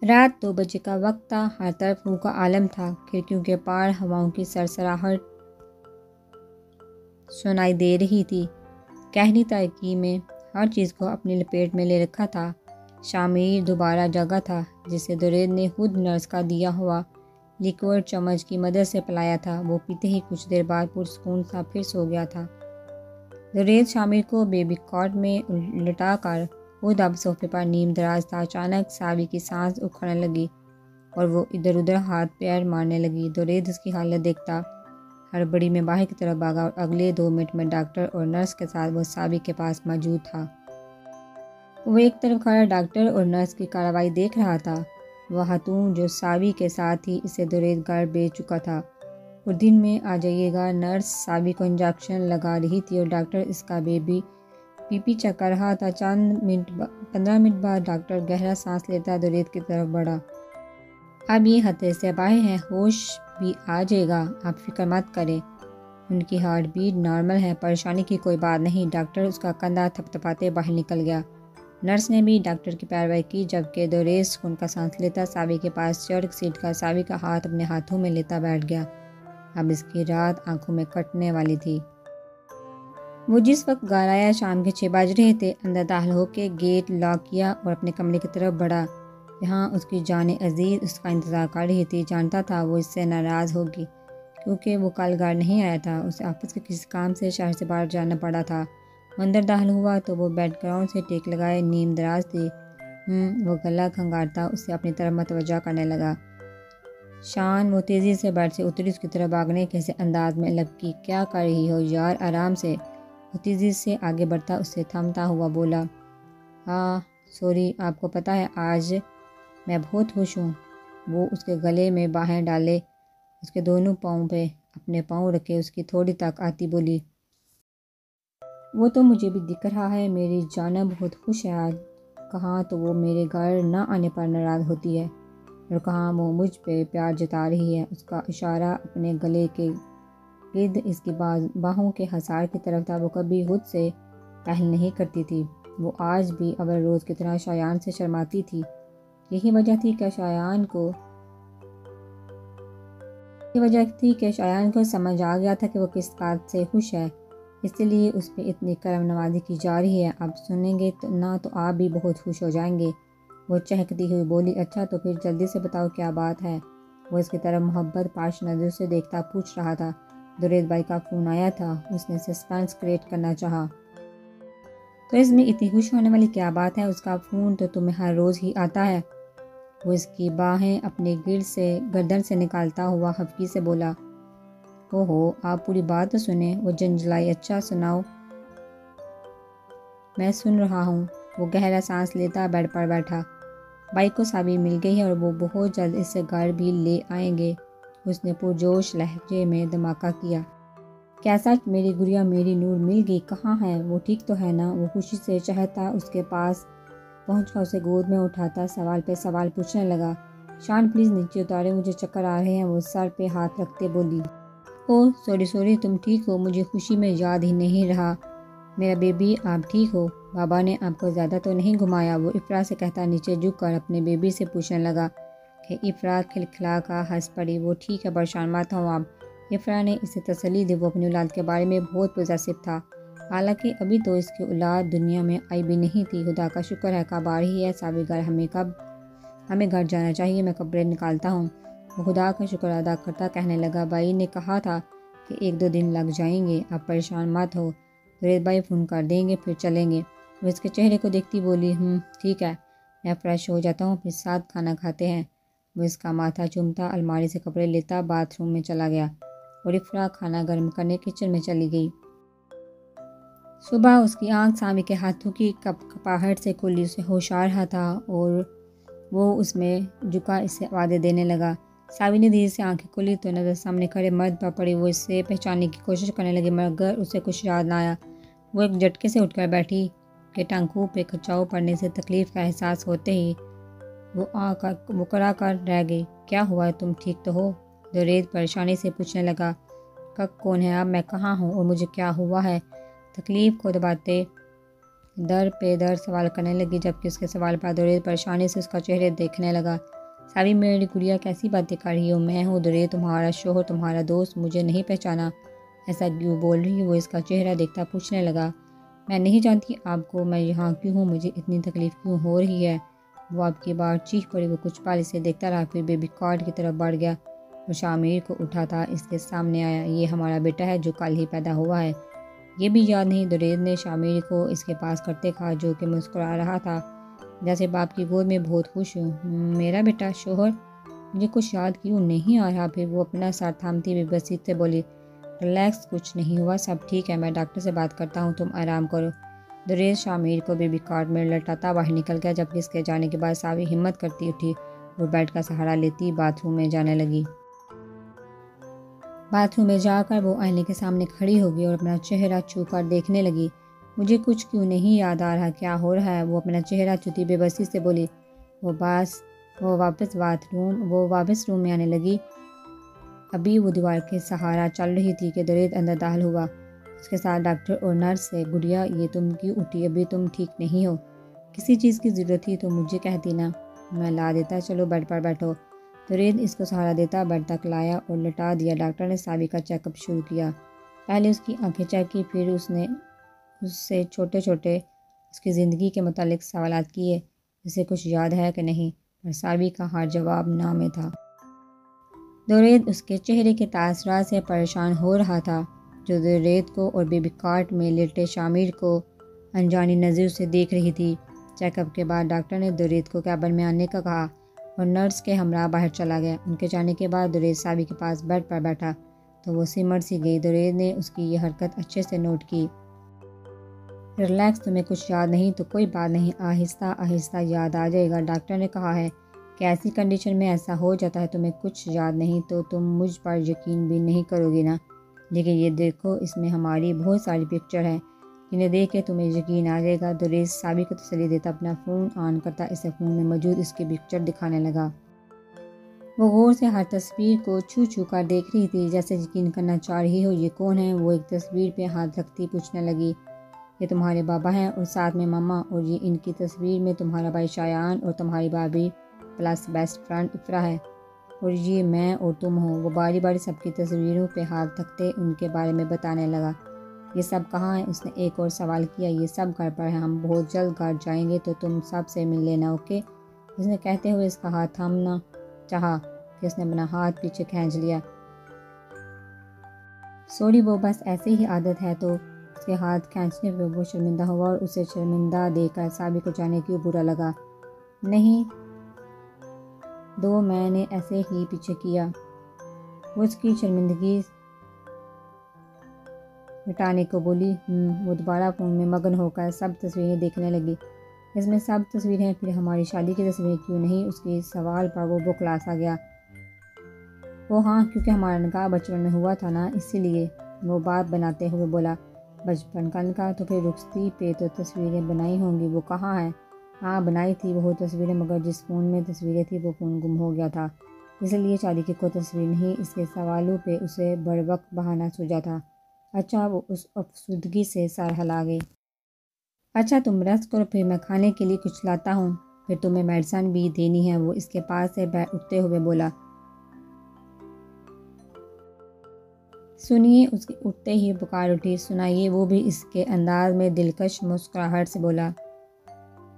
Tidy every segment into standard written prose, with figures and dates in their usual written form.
رات 2 بجے کا وقت تھا، ہر طرف روح کا عالم تھا، کھڑکیوں کے پار ہواؤں کی سرسراہٹ سنائی دے رہی تھی، گہری تاریکی میں ہر چیز کو اپنی لپیٹ میں لے رکھا تھا۔ شامیر دوبارہ جگا تھا، جسے درید نے خود نرس کا دیا ہوا لیکوئڈ چمچ کی مدد سے پلایا تھا۔ وہ پیتے ہی کچھ دیر بعد پرسکون سا پھر سو گیا تھا۔ درید شامیر کو بیبی کاٹ میں لٹا کر خود اب صوفے پر نیم دراز تھا۔ اچانک ساوی کی سانس اکھڑنے لگی اور وہ ادھر ادھر ہاتھ پیر مارنے لگی۔ درید اس کی حالت دیکھتا ہڑبڑی میں باہر کی طرف بھاگا اور اگلے 2 منٹ میں ڈاکٹر اور نرس کے ساتھ وہ ساوی کے پاس موجود تھا۔ وہ ایک طرف کھڑا ڈاکٹر اور نرس کی کارروائی دیکھ رہا تھا۔ وہ خاتون جو ساوی کے ساتھ تھی، اسے درید گھر بھیج چکا تھا اور دن میں آ جائے گا۔ نرس ساوی کو انجیکشن لگا رہی تھی اور ڈاکٹر اس کا بی پی چیک کر رہا تھا۔ 15 منٹ بعد ڈاکٹر گہرا سانس لیتا درید کی طرف بڑھا۔ اب یہ خطرے سے باہر ہے، ہوش بھی آ جائے گا، آپ فکر مت کریں، ان کی ہارٹ بیٹ نارمل ہے، پریشانی کی کوئی بات نہیں۔ ڈاکٹر اس کا کندھا تھپتھپاتے باہر نکل گیا۔ نرس نے بھی ڈاکٹر کی پیروی کی، جبکہ درید سکون کا سانس لیتا ساوی کے پاس چڑھ سیٹ کر ساوی کا ہاتھ اپنے ہاتھوں میں لیتا بیٹھ گیا۔ اب اس کی رات آنکھوں میں کٹنے والی تھی۔ وہ جس وقت گھر آیا شام کے 6 بج رہے تھے۔ اندر داخل ہو کے گیٹ لاک کیا اور اپنے کمرے کی طرف بڑھا، جہاں اس کی جان عزیز اس کا انتظار کر رہی تھی۔ جانتا تھا وہ اس سے ناراض ہوگی، کیونکہ وہ کل گھر نہیں آیا تھا، اسے آفس کے کسی کام سے شہر سے باہر جانا پڑا تھا۔ وہ اندر داخل ہوا تو وہ بیڈ گراؤنڈ سے ٹیک لگائے نیم دراز تھی۔ وہ گلا کھنگارتا اسے اپنی طرف متوجہ کرنے لگا۔ شان وہ تیزی سے بیڈ سے اتری، اس کی طرف بھاگنے کے انداز میں لبکی، کیا کر رہی ہو یار، آرام سے۔ وہ تیزی سے آگے بڑھتا اسے تھامتا ہوا بولا، سوری، آپ کو پتہ ہے آج میں بہت خوش ہوں۔ وہ اس کے گلے میں باہیں ڈالے اس کے دونوں پاؤں پہ اپنے پاؤں رکھے اس کی تھوڑی تک آتی بولی، وہ تو مجھے بھی دکھ رہا ہے، میری جانا بہت خوش ہے آج۔ کہاں تو وہ میرے گھر نہ آنے پر ناراض ہوتی ہے اور کہاں وہ مجھ پہ پیار جتا رہی ہے۔ اس کا اشارہ اپنے گلے کے گرد اس کی باہوں کے حصار کی طرف تھا۔ وہ کبھی خود سے پہل نہیں کرتی تھی، وہ آج بھی اول روز کی طرح شایان سے شرماتی تھی۔ یہی وجہ تھی کہ شایان کو سمجھ آ گیا تھا کہ وہ کس بات سے خوش ہے، اس لیے اس پہ اتنی کرم نوازی کی جا رہی ہے۔ اب سنیں گے نہ تو آپ بھی بہت خوش ہو جائیں گے۔ وہ چہکتی ہوئی بولی، اچھا تو پھر جلدی سے بتاؤ کیا بات ہے۔ وہ اس کی طرف محبت پاش نظر سے دیکھتا پوچھ رہا تھا، درید بھائی کا فون آیا تھا، اس نے سسپینس کریٹ کرنا چاہا۔ تو اس میں اتنی خوش ہونے والی کیا بات ہے، اس کا فون تو تمہیں ہر روز ہی آتا ہے۔ وہ اس کی باہیں اپنے گردن سے نکالتا ہوا خفگی سے بولا، آپ پوری بات تو سنیں۔ وہ جھنجھلائی، اچھا سناؤ، میں سن رہا ہوں۔ وہ گہرا سانس لیتا بیڈ پر بیٹھا، بھائی کو ساوی مل گئی ہے اور وہ بہت جلد اسے گھر بھی لے آئیں گے، اس نے پرجوش لہجے میں دھماکہ کیا۔ کیا سچ؟ میری گڑیا، میری نور مل گئی، کہاں ہے وہ، ٹھیک تو ہے نا؟ وہ خوشی سے چہتا اس کے پاس پہنچ کر اسے گود میں اٹھاتا سوال پہ سوال پوچھنے لگا، شان پلیز نیچے اتارے، مجھے چکر آ رہے ہیں۔ وہ سر پہ ہاتھ رکھتے بولی، سوری، تم ٹھیک ہو؟ مجھے خوشی میں یاد ہی نہیں رہا، میرا بیبی آپ ٹھیک ہو؟ بابا نے آپ کو زیادہ تو نہیں گھمایا؟ وہ افرا سے کہتا نیچے جھک کر اپنے بیبی سے پوچھنے لگا کہ افرا کھلکھلا کر ہنس پڑی، وہ ٹھیک ہے، پریشان مت ہو آپ، افرا نے اسے تسلی دی۔ وہ اپنی اولاد کے بارے میں بہت پوزیسو تھا، حالانکہ ابھی تو اس کی اولاد دنیا میں آئی بھی نہیں تھی۔ خدا کا شکر ہے کب آ رہی ہے ساوی گھر، ہمیں گھر جانا چاہیے، میں کپڑے نکالتا ہوں۔ وہ خدا کا شکر ادا کرتا کہنے لگا، بھائی نے کہا تھا کہ 1-2 دن لگ جائیں گے، اب پریشان مت ہو، درید بھائی فون کر دیں گے، پھر چلیں گے۔ وہ اس کے چہرے کو دیکھتی بولی، ٹھیک ہے، میں فریش ہو جاتا ہوں، پھر ساتھ کھانا کھاتے ہیں۔ وہ اس کا ماتھا چومتا الماری سے کپڑے لیتا باتھ روم میں چلا گیا اور افرا کھانا گرم کرنے کچن میں چلی گئی۔ صبح اس کی آنکھ ساوی کے ہاتھوں کی کپاہٹ سے کھلی، اسے ہوش آ رہا تھا اور وہ اس میں جھکا اسے آوازیں دینے لگا۔ ساوی نے دھیرے سے آنکھیں کھولی تو نظر سامنے کھڑے مرد پر پڑی۔ وہ اسے پہچاننے کی کوشش کرنے لگی مگر اسے کچھ یاد نہ آیا۔ وہ ایک جھٹکے سے اٹھ کر بیٹھی کہ ٹانکوں پہ کھچاؤ پڑنے سے تکلیف کا احساس ہوتے ہی وہ کرا کر رہ گئی۔ کیا ہوا، تم ٹھیک تو ہو؟ درید پریشانی سے پوچھنے لگا، کون ہے، اب میں کہاں ہوں اور مجھے کیا ہوا ہے؟ تکلیف کو دباتے در پہ در سوال کرنے لگی، جبکہ اس کے سوال پر درید پریشانی سے اس کا چہرے دیکھنے لگا۔ سابی میری گڑیا کیسی باتیں کر رہی ہو؟ میں ہوں درید، تمہارا شوہر، تمہارا دوست، مجھے نہیں پہچانا؟ ایسا کیوں بول رہی؟ وہ اس کا چہرہ دیکھتا پوچھنے لگا۔ میں نہیں جانتی آپ کو، میں یہاں کیوں ہوں، مجھے اتنی تکلیف کیوں ہو رہی ہے؟ وہ آپ کی بات چیخ پڑی۔ وہ کچھ پال اسے دیکھتا رہا، پھر بیبی کارڈ کی طرف بڑھ گیا۔ وہ شامیر کو اٹھا تھا، اس کے سامنے آیا۔ یہ ہمارا بیٹا ہے جو کل ہی پیدا ہوا ہے، یہ بھی یاد نہیں؟ درید نے شامیر کو اس کے پاس کرتے کہا، جو کہ مسکرا رہا تھا جیسے باپ کی گود میں بہت خوش ہوں۔ میرا بیٹا؟ شوہر؟ مجھے کچھ یاد کیوں نہیں آ رہا؟ پھر وہ اپنا سر تھامتی ہوئی بصیرت سے بولی، ریلیکس، کچھ نہیں ہوا، سب ٹھیک ہے، میں ڈاکٹر سے بات کرتا ہوں، تم آرام کرو۔ درید شامیر کو بیبی کارٹ میں لٹاتا باہر نکل گیا، جبکہ اس کے جانے کے بعد ساوی ہمت کرتی اٹھی اور بیڈ کا سہارا لیتی باتھ روم میں جانے لگی۔ باتھ روم میں جا کر وہ آئینے کے سامنے کھڑی ہو گئی اور اپنا چہرہ چھو کر دیکھنے لگی۔ مجھے کچھ کیوں نہیں یاد آ رہا، کیا ہو رہا ہے؟ وہ اپنا چہرہ چھوتی بے بسی سے بولی۔ وہ واپس روم میں آنے لگی۔ ابھی وہ دیوار کے سہارا چل رہی تھی کہ درید اندر داخل ہوا، اس کے ساتھ ڈاکٹر اور نرس سے۔ گڑیا، یہ تم کیوں اٹھی؟ ابھی تم ٹھیک نہیں ہو؟ کسی چیز کی ضرورت تھی تو مجھے کہتی نا، میں لا دیتا، چلو بیڈ پر بیٹھو۔ درید اس کو سہارا دیتا بیڈ تک لایا اور لٹا دیا۔ ڈاکٹر نے ساوی کا چیک اپ شروع کیا۔ پہلے اس کی آنکھیں چیک کی، پھر اس نے اس سے چھوٹے چھوٹے اس کی زندگی کے متعلق سوالات کیے، اسے کچھ یاد ہے کہ نہیں، پر ساوی کا ہر جواب نا میں تھا۔ درید اس کے چہرے کے تاثرات سے پریشان ہو رہا تھا، جو درید کو اور بیبی کارٹ میں لیٹے شامیر کو انجانی نظر سے دیکھ رہی تھی۔ چیک اپ کے بعد ڈاکٹر نے درید کو کیبن میں آنے کا کہا اور نرس کے ہمراہ باہر چلا گیا۔ ان کے جانے کے بعد درید ساوی کے پاس بیڈ پر بیٹھا تو وہ سمر سی گئی۔ درید نے اس کی یہ حرکت اچھے سے نوٹ کی۔ ریلیکس، تمہیں کچھ یاد نہیں تو کوئی بات نہیں، آہستہ آہستہ یاد آ جائے گا۔ ڈاکٹر نے کہا ہے کہ ایسی کنڈیشن میں ایسا ہو جاتا ہے، تمہیں کچھ یاد نہیں تو تم مجھ پر یقین بھی نہیں کرو گی نا، لیکن یہ دیکھو، اس میں ہماری بہت ساری پکچر ہیں، جنہیں دیکھ کے تمہیں یقین آ جائے گا۔ درید ساوی کو تسلی دیتا اپنا فون آن کرتا اسے فون میں موجود اس کی پکچر دکھانے لگا۔ وہ غور سے ہر تصویر کو چھو چھو کر دیکھ رہی تھی، جیسے یقین کرنا چاہ رہی ہو یہ کون ہے۔ وہ ایک تصویر پہ ہاتھ رکھتی پوچھنے لگی، یہ تمہارے بابا ہیں اور ساتھ میں ماما، اور یہ ان کی تصویر میں تمہارا بھائی شایان اور تمہاری بھابھی پلس بیسٹ فرینڈ افرا ہے، اور یہ میں اور تم ہو۔ وہ باری باری سب کی تصویروں پہ ہاتھ رکھتے ان کے بارے میں بتانے لگا۔ یہ سب کہاں ہے؟ اس نے ایک اور سوال کیا۔ یہ سب گھر پر ہے، ہم بہت جلد گھر جائیں گے تو تم سب سے مل لینا، اوکے؟ اس نے کہتے ہوئے اس کا ہاتھ تھامنا چاہا کہ اس نے اپنا ہاتھ پیچھے کھینچ لیا۔ سوری، وہ بس ایسے ہی عادت ہے۔ تو اس کے ہاتھ کھینچنے پہ وہ شرمندہ ہوا اور اسے شرمندہ دیکھ کر ساوی کو جانے کیوں برا لگا۔ نہیں دو، میں نے ایسے ہی پیچھے کیا۔ وہ اس کی شرمندگی مٹانے کو بولی۔ وہ دوبارہ فون میں مگن ہو کر سب تصویریں دیکھنے لگی۔ اس میں سب تصویریں، پھر ہماری شادی کی تصویریں کیوں نہیں؟ اس کے سوال پر وہ بکلا سا گیا۔ وہ ہاں، کیونکہ ہمارا نکاح بچپن میں ہوا تھا نا، اسی لیے، وہ بات بناتے ہوئے بولا۔ بچپن کا نکاح؟ تو پھر رخصتی پہ تو تصویریں بنائی ہوں گی، وہ کہاں ہے؟ ہاں بنائی تھی وہ تصویریں، مگر جس فون میں تصویریں تھیں وہ فون گم ہو گیا تھا، اس لیے شادی کی کوئی تصویر نہیں۔ اس کے سوالوں پہ اسے بروقت بہانہ سوجا تھا۔ اچھا، وہ اس افسردگی سے سر ہلا گئی۔ اچھا تم ریسٹ کرو، پھر میں کھانے کے لیے کچھ لاتا ہوں، پھر تمہیں میڈیسن بھی دینی ہے۔ وہ اس کے پاس سے اٹھتے ہوئے بولا۔ سنیے، اس کی اٹھتے ہی پکار اٹھی، سنائیے، وہ بھی اس کے انداز میں دلکش مسکراہٹ سے بولا۔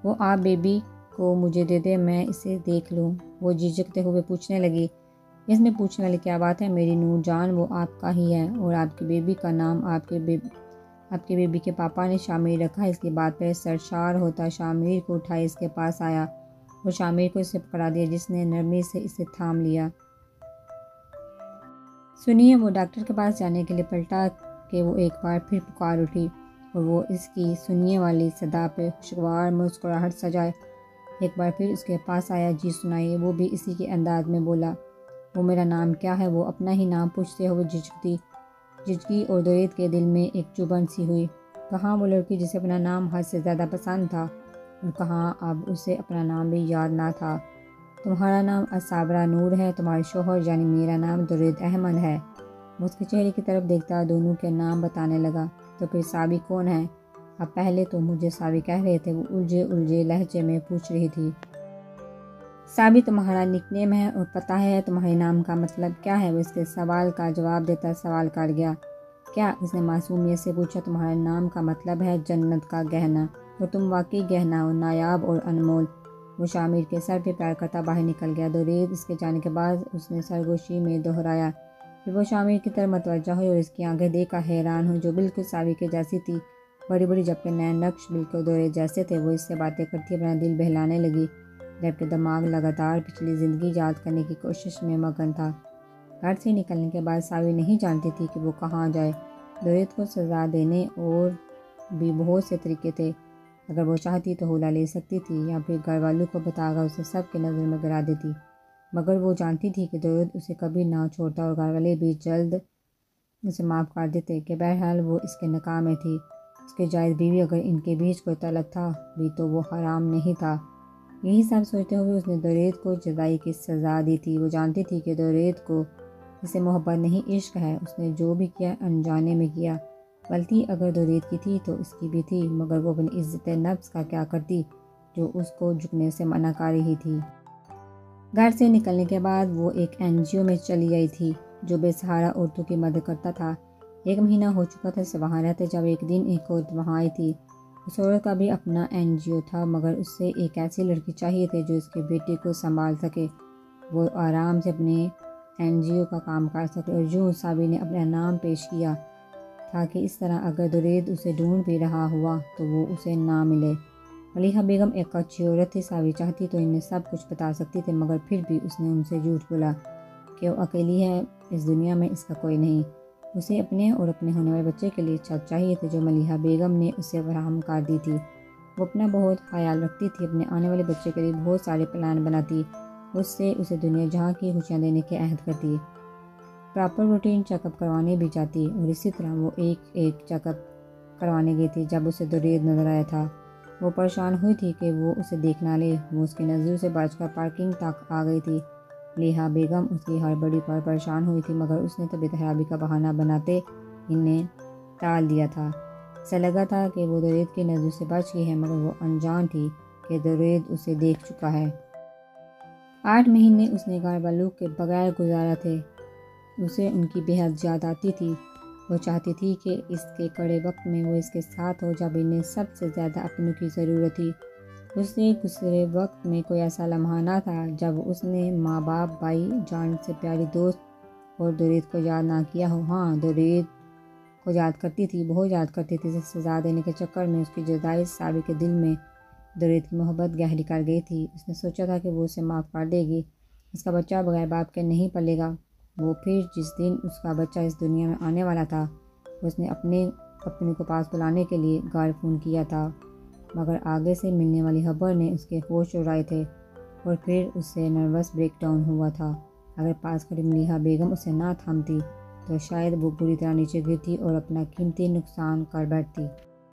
وہ آپ بیبی کو مجھے دے دیں، میں اسے دیکھ لوں۔ وہ جھجکتے ہوئے پوچھنے لگی، اس میں پوچھنے والی کیا بات ہے میری نور جان، وہ آپ کا ہی ہے، اور آپ کے بیبی کا نام آپ کے بیبی کے پاپا نے شامیر رکھا۔ اس کی بات پہ سرشار ہوتا شامیر کو اٹھائے اس کے پاس آیا اور شامیر کو اسے پکڑا دیا، جس نے نرمی سے اسے تھام لیا۔ سنیے، وہ ڈاکٹر کے پاس جانے کے لیے پلٹا کہ وہ ایک بار پھر پکار اٹھی، اور وہ اس کی سننے والی صدا پہ خوشگوار مسکراہٹ سجائے ایک بار پھر اس کے پاس آیا۔ جی سنائیے، وہ بھی اسی کے انداز میں بولا۔ وہ میرا نام کیا ہے؟ وہ اپنا ہی نام پوچھتے ہوئے جھجکی اور درید کے دل میں ایک چبھن سی ہوئی۔ کہاں وہ لڑکی جسے اپنا نام حد سے زیادہ پسند تھا، اور کہاں اب اسے اپنا نام بھی یاد نہ تھا۔ تمہارا نام صابرہ نور ہے، تمہارے شوہر یعنی میرا نام درید احمد ہے۔ وہ اس کے چہرے کی طرف دیکھتا دونوں کے نام بتانے لگا۔ تو پھر سابی کون ہے؟ اب پہلے تو مجھے ساوی کہہ رہے تھے، وہ الجھے الجھے لہجے میں پوچھ رہی تھی۔ ساوی تمہارا نک نیم ہے اور پتہ ہے تمہارے نام کا مطلب کیا ہے؟ وہ اس کے سوال کا جواب دیتا سوال کر گیا۔ کیا؟ اس نے معصومیت سے پوچھا۔ تمہارے نام کا مطلب ہے جنت کا گہنا، اور تم واقعی گہنا ہو، نایاب اور انمول۔ وہ شامر کے سر پہ پیار کرتا باہر نکل گیا۔ دورید اس کے جانے کے بعد اس نے سرگوشی میں دہرایا۔ پھر وہ شامر کی طرف متوجہ ہوئی اور اس کی آنکھیں دیکھ کر حیران ہوئی، جو بالکل ساوی کے جیسی تھی، بڑی بڑی، جبکہ نئے نقش بالکل دورید جیسے تھے۔ وہ اس سے باتیں کرتی اپنا دل بہلانے لگی، جبکہ دماغ لگاتار پچھلی زندگی یاد کرنے کی کوشش میں مگن تھا۔ گھر سے نکلنے کے بعد ساوی نہیں جانتی تھی کہ وہ کہاں جائے۔ دورید کو سزا دینے اور بھی بہت سے طریقے تھے۔ اگر وہ چاہتی تو حولا لے سکتی تھی، یا پھر گھر والوں کو بتا کر اسے سب کی نظر میں گرا دیتی، مگر وہ جانتی تھی کہ دورید اسے کبھی نہ چھوڑتا اور گھر والے بھی جلد اسے معاف کر دیتے، کہ بہرحال وہ اس کے نکاح میں تھی، اس کی جائز بیوی۔ اگر ان کے بیچ کوئی تعلق تھا بھی تو وہ حرام نہیں تھا۔ یہی سب سوچتے ہوئے اس نے دورید کو جزائی کی سزا دی تھی۔ وہ جانتی تھی کہ دورید کو اس سے محبت نہیں، عشق ہے۔ اس نے جو بھی کیا انجانے میں کیا۔ غلطی اگر دورید کی تھی تو اس کی بھی تھی، مگر وہ اپنی عزت نفس کا کیا کرتی جو اس کو جھکنے سے منع کر رہی تھی۔ گھر سے نکلنے کے بعد وہ ایک NGO میں چلی آئی تھی جو بے سہارا عورتوں کی مدد کرتا تھا۔ 1 مہینہ ہو چکا تھا اسے وہاں رہتے، جب ایک دن ایک عورت وہاں آئی تھی۔ اس عورت کا بھی اپنا NGO تھا، مگر اس سے ایک ایسی لڑکی چاہیے تھی جو اس کے بیٹے کو سنبھال سکے، وہ آرام سے اپنے NGO کا کام کر سکے۔ اور یوں ساوی نے اپنا نام پیش کیا تھا کہ اس طرح اگر دورید اسے ڈھونڈ بھی رہا ہوا تو وہ اسے نہ ملے۔ ملیحہ بیگم ایک اچھی عورت تھی۔ ساوی چاہتی تو انہیں سب کچھ بتا سکتی تھی، مگر پھر بھی اس نے ان سے جھوٹ بولا کہ وہ اکیلی ہے، اس دنیا میں اس کا کوئی نہیں۔ اسے اپنے اور اپنے ہونے والے بچے کے لیے چھت چاہیے تھی، جو ملیحہ بیگم نے اسے فراہم کر دی تھی۔ وہ اپنا بہت خیال رکھتی تھی، اپنے آنے والے بچے کے لیے بہت سارے پلان بناتی، اس سے اسے دنیا جہاں کی خوشیاں دینے کے عہد کرتی، پراپر روٹین چیک اپ کروانے بھی جاتی، اور اسی طرح وہ ایک چیک اپ کروانے گئی تھی جب اسے دورید نظر آیا تھا۔ وہ پریشان ہوئی تھی کہ وہ اسے دیکھ نہ لے۔ وہ اس کی نظروں سے بچ کر پارکنگ تک آ گئی تھی۔ ملیحہ بیگم اس کی ہڑبڑی پر پریشان ہوئی تھی، مگر اس نے طبیعت خرابی کا بہانہ بناتے انہیں ٹال دیا تھا۔ اسے لگا تھا کہ وہ دورید کی نظروں سے بچ گئی ہے، مگر وہ انجان تھی کہ دورید اسے دیکھ چکا ہے۔ 8 مہینے اس نے گھر والوں کے بغیر گزارا تھے۔ اسے ان کی بے حد یاد آتی تھی۔ وہ چاہتی تھی کہ اس کے کڑے وقت میں وہ اس کے ساتھ ہو، جب انہیں سب سے زیادہ اپنوں کی ضرورت تھی۔ اس سے گزرے وقت میں کوئی ایسا لمحہ نہ تھا جب اس نے ماں باپ، بھائی جان سے پیاری دوست اور دورید کو یاد نہ کیا ہو۔ ہاں، دورید کو یاد کرتی تھی، بہت یاد کرتی تھی۔ اسے سزا دینے کے چکر میں اس کی جدائی ساوی کے دل میں دورید کی محبت گہری کر گئی تھی۔ اس نے سوچا تھا کہ وہ اسے معاف کر دے گی، اس کا بچہ بغیر باپ کے نہیں پلے گا۔ وہ پھر جس دن اس کا بچہ اس دنیا میں آنے والا تھا، اس نے اپنوں کو پاس بلانے کے لیے گھر فون کیا تھا، مگر آگے سے ملنے والی خبر نے اس کے ہوش اڑائے تھے، اور پھر اسے نروس بریک ڈاؤن ہوا تھا۔ اگر پاس کھڑی ملیحہ بیگم اسے نہ تھامتی تو شاید وہ بری طرح نیچے گرتی اور اپنا قیمتی نقصان کر بیٹھتی۔